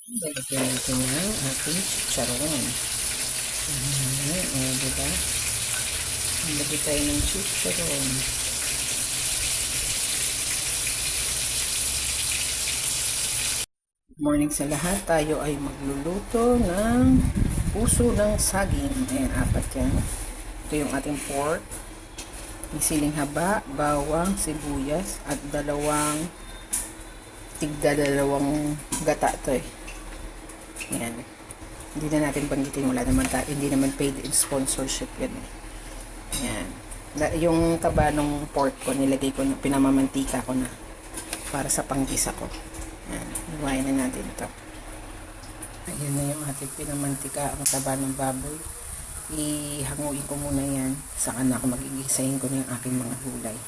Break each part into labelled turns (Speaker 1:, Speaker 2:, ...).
Speaker 1: Lalagyan natin ng ating chicharon. Diba? Lagyan tayo ng chicharon. Morning sa lahat. Tayo ay magluluto ng puso ng saging. Ayan, apat yan. Ito yung ating pork. May siling haba, bawang, sibuyas, at tigda-dalawang gata to eh. Ayan. Hindi na natin banggitin. Wala naman hindi naman paid in sponsorship yan eh. Ayan. Yung taba ng pork ko, nilagay ko na, pinamamantika ko na para sa panggisa ko. Ayan. Iwain na natin ito. Ayan na yung ating pinamantika ang taba ng baboy. Ihanguin ko muna yan. Saka na ako magigisahin ko na yung aking mga gulay.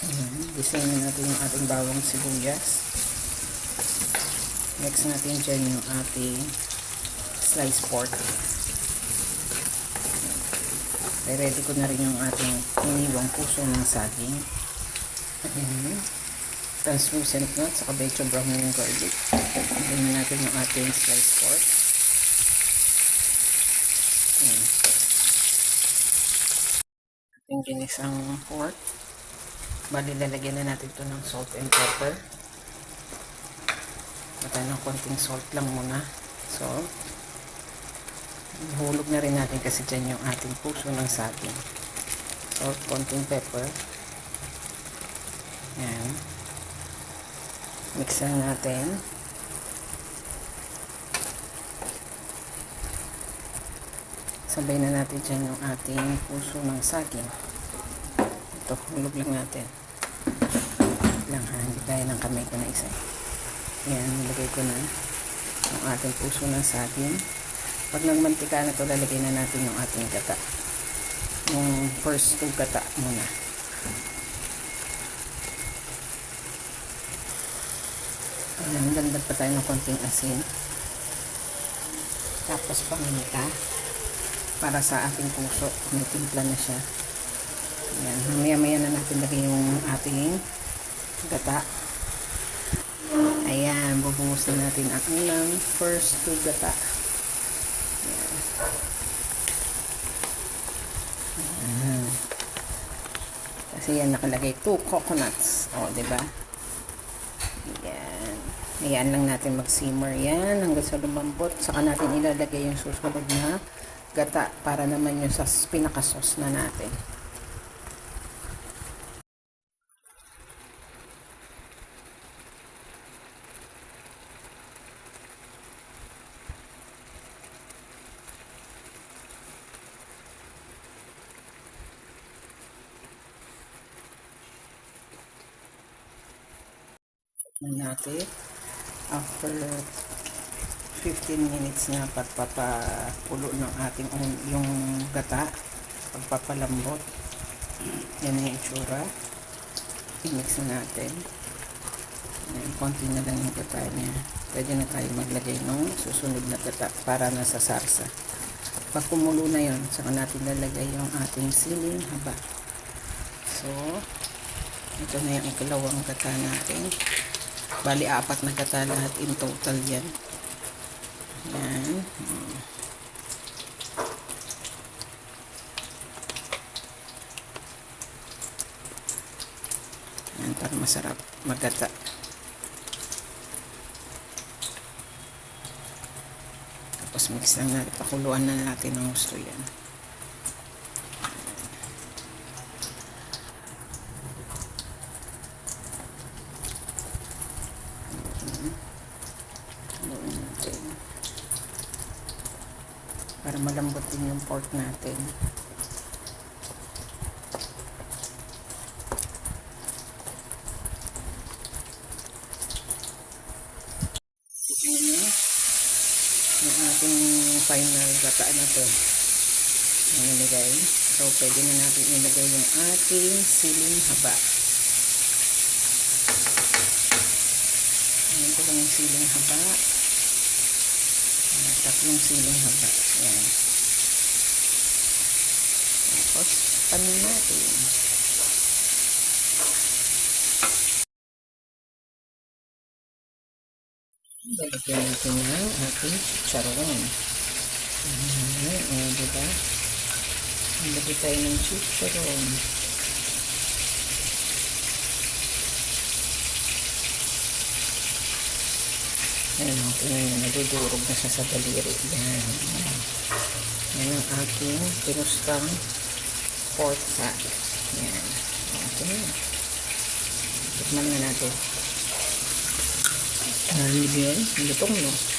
Speaker 1: Ayan. Gisahin na natin yung ating bawang sibuyas. Next natin dyan yung ating sliced pork. Ready ko na rin yung ating iniwang puso ng saging. Ayan. Translucent nuts, saka medyo brown yung garlic. Ayan natin yung ating sliced pork. Ayan. Ating ginisang pork. Bali, lalagyan na natin ito ng salt and pepper. Matay ng konting salt lang muna. Salt. Hulog na rin natin kasi dyan yung ating puso ng saging. Salt, konting pepper. Ayan. Mix na natin. Sabay na natin dyan yung ating puso ng saging. Ito, hulog lang natin. Lang ha, hindi kaya ng kamay ko na isa. Ayan, nilagay ko na yung ating puso ng saging. Pag nagmantika na ito, lalagay na natin yung ating gata. Yung first 2 gata muna. Ayan, dagdag pa tayo ng konting asin. Tapos paminta para sa ating puso. May timpla na siya. Ayan, mamaya-maya na natin lagay yung ating gata. Ayan, bubuhos na natin ang first 2 gata. Ayan. Ayan. Kasi yan nakalagay 2 coconuts. O, diba? Ayan. Ayan lang natin mag-simmer yan hanggang sa lumambot. Saka natin ilalagay yung susunod na gata para naman yung sa pinaka-sauce na natin. Natin after 15 minutes na pagpapakulo ng ating yung gata, pagpapalambot, yan na yung itsura. I-mix na natin. Ayan, konti na lang yung gata niya. Pwede na tayo maglagay ng susunod na gata para nasa sarsa. Pag kumulo na yon, saka natin lalagay yung ating siling haba. So ito na yung ikalawang gata natin. Bali, 4 na gata lahat in total yan. Yan. Yan, para masarap magata. Tapos mix lang natin. Pakuluan na natin ng gusto yan. Para malambot din yung pork natin. Yung ating final gata na to ang nilagay. So pwede na natin ilagay yung ating siling haba. Ayan ko lang yung siling haba. 3 siling haba. Ayan. Tapos panin natin. Lalagyan natin ng ating chicharon. Diba? Lagyan tayo ng chicharon. Ayan o, tingnan nyo, nadudurog na siya sa daliri. Yan. Yan ang ating pinustang pork fat. Yan. Okay. Tikman na natin. Yan. Lutong no.